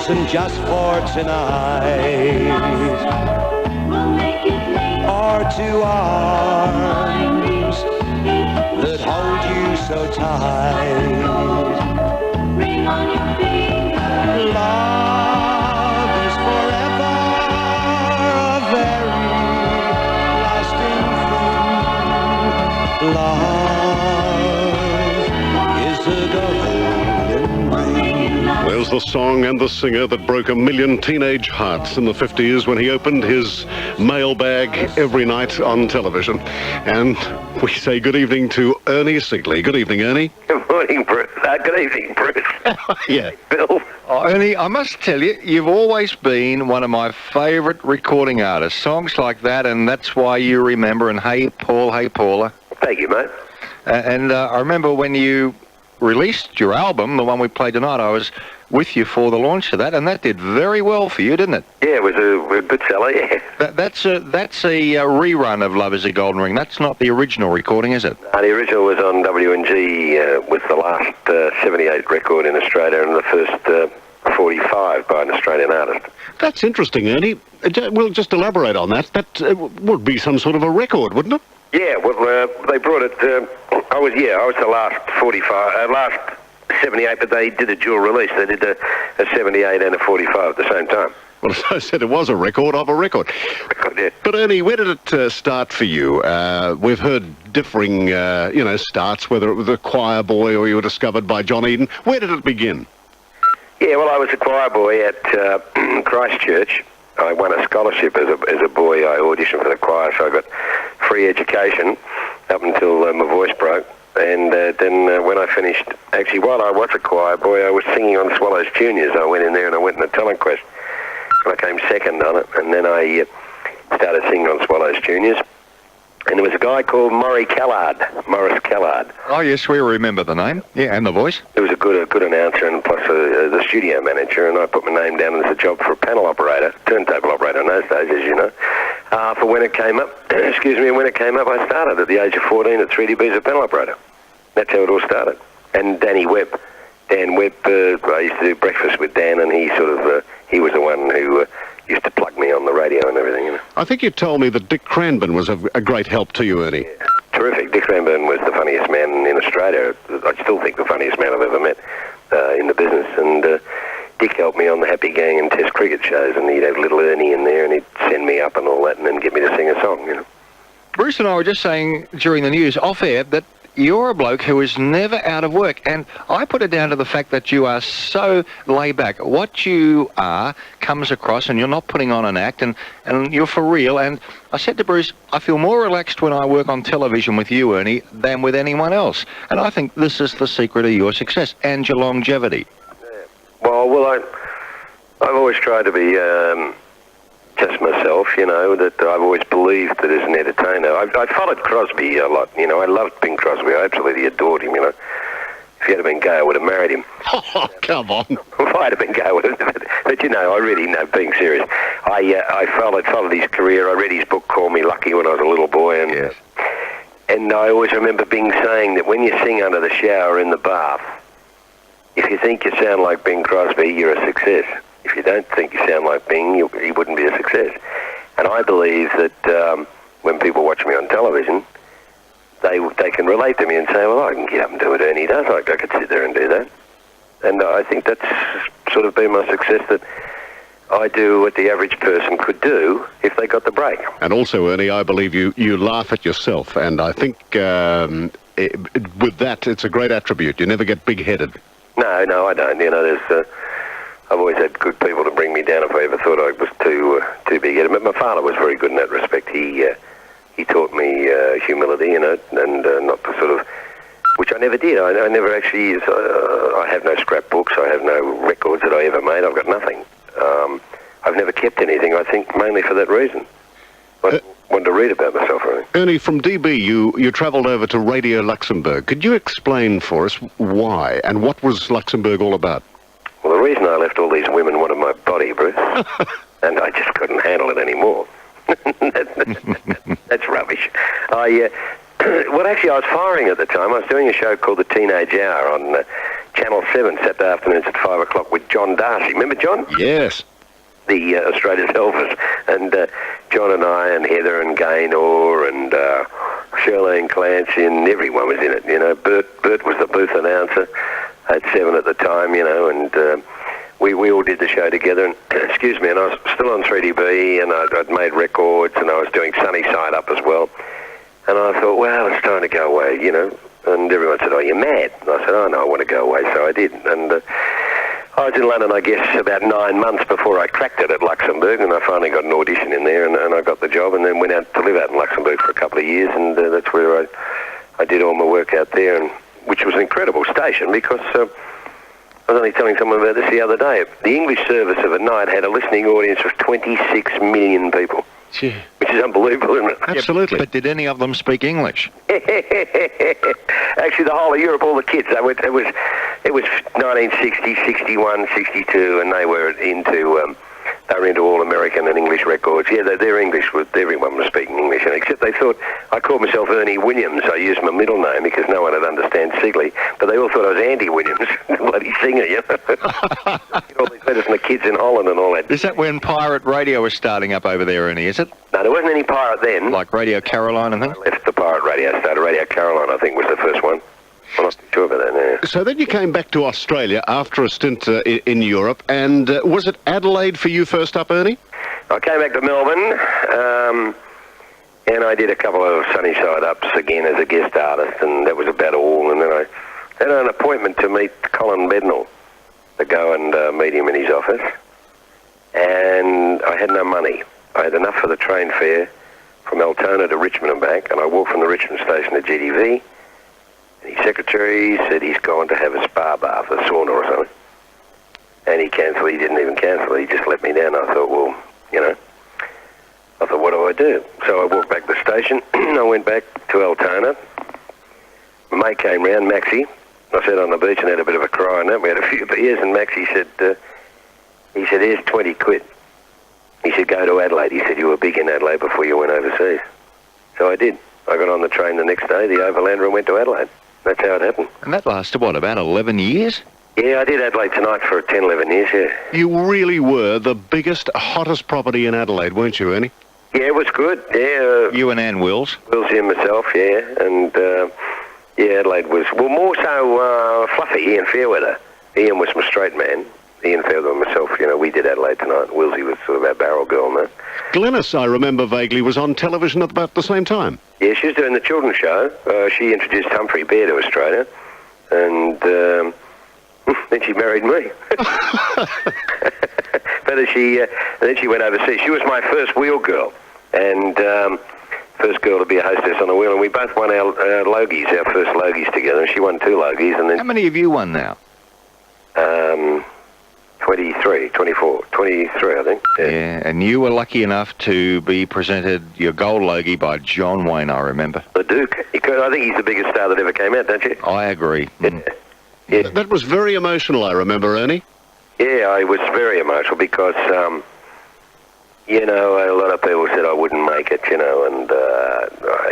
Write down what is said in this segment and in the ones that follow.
listen just for tonight, or to arms that hold you so tight. Love is forever a very lasting thing. Love is the golden ring. There's the song and the singer that broke 1 million teenage hearts in the 50s when he opened his mailbag every night on television. And we say good evening to Ernie Sigley. Good evening, Ernie. Good morning, Bruce. Good evening, Bruce. Yeah. Bill. Oh, Ernie, I must tell you, you've always been one of my favourite recording artists. Songs like that, and That's Why You Remember, and Hey Paul, Hey Paula. Thank you, mate. And I remember when you released your album, the one we played tonight, I was with you for the launch of that, and that did very well for you, didn't it? Yeah, it was a good seller, yeah. That's a rerun of Love is a Golden Ring. That's not the original recording, is it? The original was on W&G with the last 78 record in Australia and the first 45 by an Australian artist. That's interesting, Ernie. We'll just elaborate on that. That would be some sort of a record, wouldn't it? Yeah, well, they brought it. I was the last 45, last 78, but they did a dual release. They did a 78 and a 45 at the same time. Well, as I said, it was a record of a record. Yeah. But Ernie, where did it start for you? We've heard differing, starts, whether it was a choir boy or you were discovered by John Eden. Where did it begin? Yeah, well, I was a choir boy at Christchurch. I won a scholarship as a boy. I auditioned for the choir, so I got free education up until my voice broke. And then when I finished, actually, while I was a choir boy, I was singing on Swallows Juniors. I went in there and I went in a talent quest. And I came second on it. And then I started singing on Swallows Juniors. And there was a guy called Maurice Callard. Oh, yes, we remember the name. Yeah, and the voice. He was a good announcer and plus the studio manager, and I put my name down as a job for a panel operator, turntable operator in those days, as you know. For when it came up, when it came up, I started at the age of 14 at 3DB as a panel operator. That's how it all started. And Dan Webb, I used to do breakfast with Dan, and he was the one who used to plug me on the radio and everything, you know. I think you told me that Dick Cranbourne was a great help to you, Ernie. Yeah, terrific. Dick Cranbourne was the funniest man in Australia. I still think the funniest man I've ever met in the business. And Dick helped me on the Happy Gang and Test cricket shows, and he'd have little Ernie in there, and he'd send me up and all that, and then get me to sing a song, you know. Bruce and I were just saying during the news, off air, that you're a bloke who is never out of work, and I put it down to the fact that you are so laid back. What you are comes across, and you're not putting on an act, and you're for real. And I said to Bruce, I feel more relaxed when I work on television with you, Ernie, than with anyone else. And I think this is the secret of your success and your longevity. Yeah. Well, I've always tried to be just myself, you know, that I've always believed that as an entertainer. I followed Crosby a lot, you know. I loved Bing Crosby. I absolutely adored him, you know. If he had been gay, I would have married him. Oh, come on. If I had been gay, I would have. But, you know, I really, no, being serious, I followed his career. I read his book, Call Me Lucky, when I was a little boy. And, yes. And I always remember Bing saying that when you sing under the shower in the bath, if you think you sound like Bing Crosby, you're a success. If you don't think you sound like Bing, he wouldn't be a success. And I believe that when people watch me on television, they can relate to me and say, well, I can get up and do what Ernie does. I could sit there and do that. And I think that's sort of been my success, that I do what the average person could do if they got the break. And also, Ernie, I believe you laugh at yourself, and I think with that, it's a great attribute. You never get big-headed. No, I don't. You know, I've always had good people to bring me down if I ever thought I was too big-headed. But my father was very good in that respect. He taught me humility, you know, and not to sort of, which I never did. I never actually. I have no scrapbooks. I have no records that I ever made. I've got nothing. I've never kept anything. I think mainly for that reason. I wanted to read about myself, really. Ernie, from DB, you travelled over to Radio Luxembourg. Could you explain for us why and what was Luxembourg all about? Well, the reason I left, all these women wanted my body, Bruce, and I just couldn't handle it anymore. That's rubbish. Well, actually, I was firing at the time. I was doing a show called The Teenage Hour on Channel 7 Saturday afternoons at 5 o'clock with John Darcy. Remember John? Yes. The Australia's Elvis. And John and I and Heather and Gaynor and Charlene Clancy and everyone was in it. You know, Bert was the booth announcer at 7 at the time, you know, and we all did the show together. And excuse me, and I was still on 3DB, and I'd made records, and I was doing Sunny Side Up as well. And I thought, well, it's time to go away, you know. And everyone said, oh, you're mad. And I said, oh, no, I want to go away. So I did. And I was in London, I guess, about 9 months before I cracked it at Luxembourg, and I finally got an audition in there, and I got the job, and then went out to live out in Luxembourg for a couple of years, and that's where I did all my work out there, and which was an incredible station, because I was only telling someone about this the other day. The English service of a night had a listening audience of 26 million people. Gee. Which is unbelievable, isn't it? Absolutely. But did any of them speak English? Actually, the whole of Europe, all the kids, it was 1960, 61, 62, and they were into all American and English records. Yeah, their English was, everyone was speaking English, and except they thought I called myself Ernie Williams. I used my middle name because no one would understand Sigley, but they all thought I was Andy Williams, bloody singer, you know. All these letters from the kids in Holland and all that. Is that when pirate radio was starting up over there, Ernie, is it? No, there wasn't any pirate then. Like Radio Caroline and things? I left the pirate radio, started Radio Caroline, I think was the first one. I'm not too sure about that now. So then you came back to Australia after a stint in Europe, and was it Adelaide for you first up, Ernie? I came back to Melbourne, and I did a couple of Sunny Side Ups again as a guest artist, and that was about all. And then I had an appointment to meet Colin Bednall, to go and meet him in his office, and I had no money. I had enough for the train fare from Altona to Richmond and back, and I walked from the Richmond station to GDV. His secretary said he's gone to have a spa bath, a sauna or something. And he cancelled. He didn't even cancel. He just let me down. I thought, well, you know. I thought, what do I do? So I walked back to the station. I went back to Altona. My mate came round, Maxie. I sat on the beach and had a bit of a cry on that. We had a few beers, and Maxie said, here's 20 quid. He said, go to Adelaide. He said, you were big in Adelaide before you went overseas. So I did. I got on the train the next day, the Overlander, and went to Adelaide. That's how it happened. And that lasted, what, about 11 years? Yeah, I did Adelaide Tonight for 10, 11 years, yeah. You really were the biggest, hottest property in Adelaide, weren't you, Ernie? Yeah, it was good, yeah. You and Ann Wills? Wills and myself, yeah. And, yeah, Adelaide was, well, more so Fluffy, Ian Fairweather. Ian was my straight man. Ian Fairweather and myself, you know, we did Adelaide Tonight. Willsy was sort of our barrel girl, man. Glenys, I remember vaguely, was on television at about the same time. Yeah, she was doing the children's show. She introduced Humphrey Bear to Australia, and then she married me. But then she went overseas. She was my first wheel girl, and first girl to be a hostess on a wheel, and we both won our Logies, our first Logies together, and she won 2 Logies. And then, how many have you won now? 23, 24, 23, I think. Yeah, and you were lucky enough to be presented your Gold Logie by John Wayne, I remember. The Duke. I think he's the biggest star that ever came out, don't you? I agree. Yeah. That was very emotional, I remember, Ernie. Yeah, I was very emotional because, you know, a lot of people said I wouldn't make it, you know, and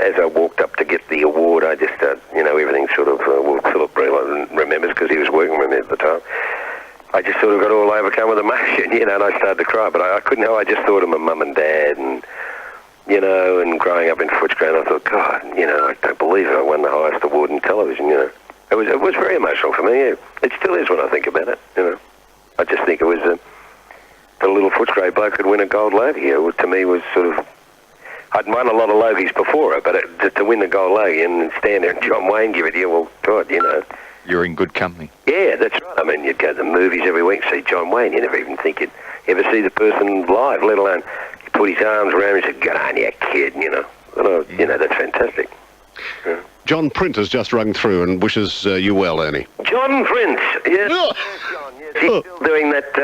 as I walked up to get the award, I just, you know, everything sort of, well, Philip Breland remembers because he was working with me at the time. I just sort of got all overcome with emotion, you know, and I started to cry, but I couldn't help. I just thought of my mum and dad and, you know, and growing up in Footscray, and I thought, God, you know, I don't believe it. I won the highest award in television, you know. It was very emotional for me, yeah. It still is when I think about it, you know. I just think it was the little Footscray bloke could win a Gold Logie. It, to me, was sort of, I'd won a lot of Logies before it, but to win the Gold Logie and stand there and John Wayne give it to you, well, God, you know. You're in good company. Yeah, that's right. I mean, you'd go to the movies every week, see John Wayne. You never even think you'd ever see the person live, let alone you put his arms around him and said, "Good on you, kid," you know. And you know, that's fantastic. Yeah. John Print has just rung through and wishes you well, Ernie. John Prince, yes. Yes, John, yes. He's still doing that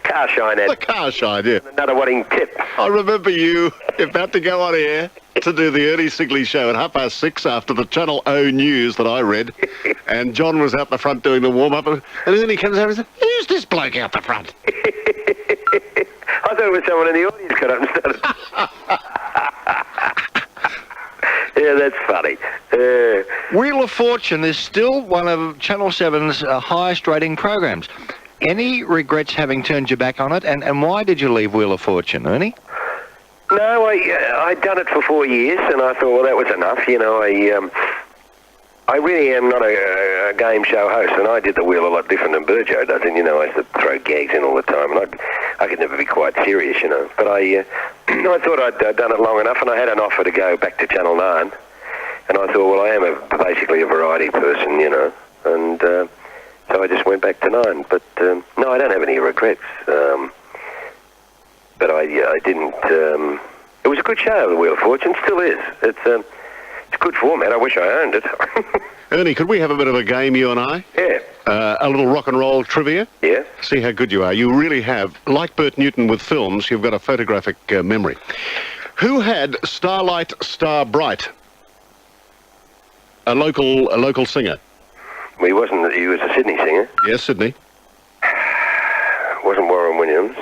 car shine ad. The car shine, yeah. Another wanting tip. I remember you about to go on air to do the Ernie Sigley show at 6:30 after the Channel O news that I read, and John was out the front doing the warm-up, and then he comes over and says, "Who's this bloke out the front?" I thought it was someone in the audience got up and started. Yeah, Yeah, that's funny. Wheel of Fortune is still one of Channel 7's highest rating programs. Any regrets having turned your back on it, and why did you leave Wheel of Fortune, Ernie? No, I'd done it for 4 years, and I thought, well, that was enough. You know, I really am not a game show host, and I did the wheel a lot different than Burjo does. And, you know, I used to throw gags in all the time, and I could never be quite serious, you know. But I thought I'd done it long enough, and I had an offer to go back to Channel 9. And I thought, well, I am basically a variety person, you know. And so I just went back to 9. But, no, I don't have any regrets. But I didn't... it was a good show, the Wheel of Fortune. Still is. It's a good format. I wish I owned it. Ernie, could we have a bit of a game, you and I? Yeah. A little rock and roll trivia? Yeah. See how good you are. You really have. Like Bert Newton with films, you've got a photographic memory. Who had Starlight Star Bright? A local singer. Well, he was a Sydney singer. Yes, Sydney. Wasn't Warren Williams.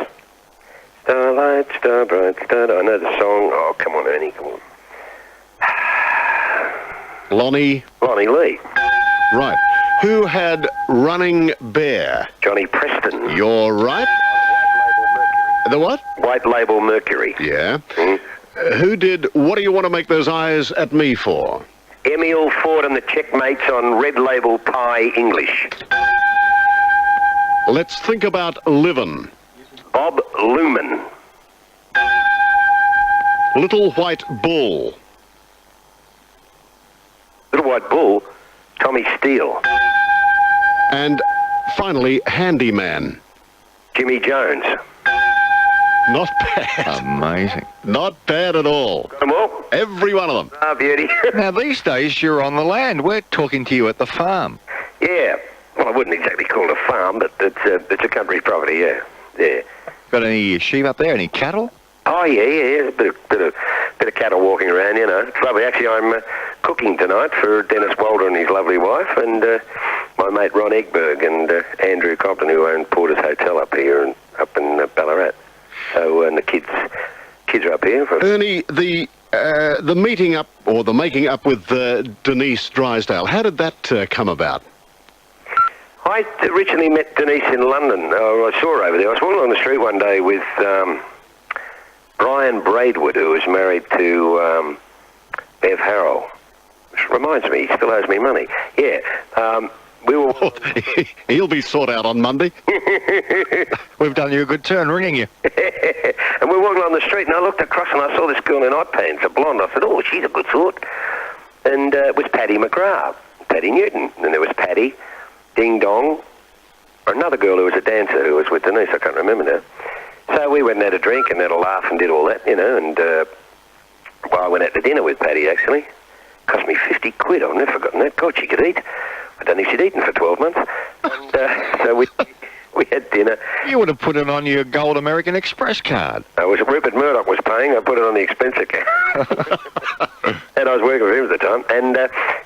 Starlight, Star Bright, Star... I know the song. Oh, come on, Ernie, come on. Lonnie Lee. Right. Who had Running Bear? Johnny Preston. You're right. The what? White Label Mercury. Yeah. Mm. Who did What Do You Want to Make Those Eyes at Me For? Emil Ford and the Checkmates on Red Label Pie English. Let's Think About Livin'. Bob Lumen. Little White Bull. Little White Bull. Tommy Steele. And finally, Handyman. Jimmy Jones. Not bad. Amazing. Not bad at all. Got them all? Every one of them. Ah, beauty. Now, these days, you're on the land. We're talking to you at the farm. Yeah. Well, I wouldn't exactly call it a farm, but it's a country property, yeah. Yeah. Got any sheep up there? Any cattle? Oh, yeah. A bit of cattle walking around, you know. It's lovely. Actually, I'm cooking tonight for Dennis Walder and his lovely wife, and my mate Ron Egberg and Andrew Compton, who own Porter's Hotel up here and up in Ballarat. So, and the kids are up here. Ernie, the meeting up or the making up with Denise Drysdale, how did that come about? I originally met Denise in London. I saw her over there. I was walking on the street one day with Brian Braidwood, who was married to Bev Harrell, which reminds me, he still owes me money. Yeah. We were... He'll be sought out on Monday. We've done you a good turn ringing you. And we were walking on the street, and I looked across and I saw this girl in hot pants, a blonde. I said, oh, she's a good sort. And it was Paddy McGrath, Paddy Newton. And there was Paddy, Ding Dong, or another girl who was a dancer who was with Denise, I can't remember now. So we went and had a drink and had a laugh and did all that, you know, and well, I went out to dinner with Paddy, actually. Cost me 50 quid, I've never forgotten that. God, she could eat. I don't think she'd eaten for 12 months. And so we had dinner. You would have put it on your Gold American Express card. Rupert Murdoch was paying. I put it on the expense account. And I was working with him at the time. And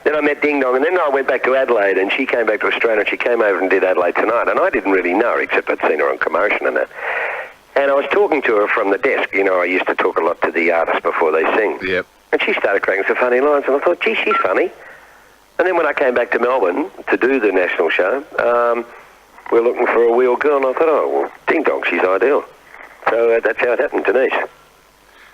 then I met Ding Dong, and then I went back to Adelaide, and she came back to Australia, and she came over and did Adelaide Tonight. And I didn't really know her, except I'd seen her on commotion and that. And I was talking to her from the desk. You know, I used to talk a lot to the artists before they sing. Yep. And she started cracking some funny lines, and I thought, gee, she's funny. And then when I came back to Melbourne to do the national show, we were looking for a wheel girl, and I thought, oh, well, Ding Dong, she's ideal. So that's how it happened, Denise.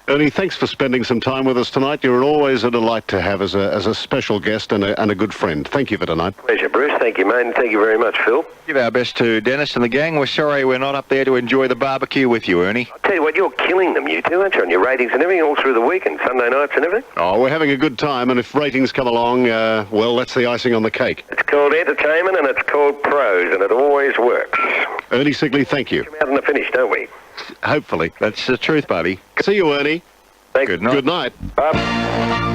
Ernie, thanks for spending some time with us tonight. You're always a delight to have as a special guest and a good friend. Thank you for tonight. Pleasure, Bruce. Thank you, mate, and thank you very much, Phil. Give our best to Dennis and the gang. We're sorry we're not up there to enjoy the barbecue with you, Ernie. I'll tell you what, you're killing them, you two, aren't you, on your ratings and everything all through the week and Sunday nights and everything? Oh, we're having a good time, and if ratings come along, well, that's the icing on the cake. It's called entertainment and it's called pros, and it always works. Ernie Sigley, thank you. Come out in the finish, don't we? Hopefully. That's the truth, buddy. See you, Ernie. Thanks. Good night. Good night. Bye.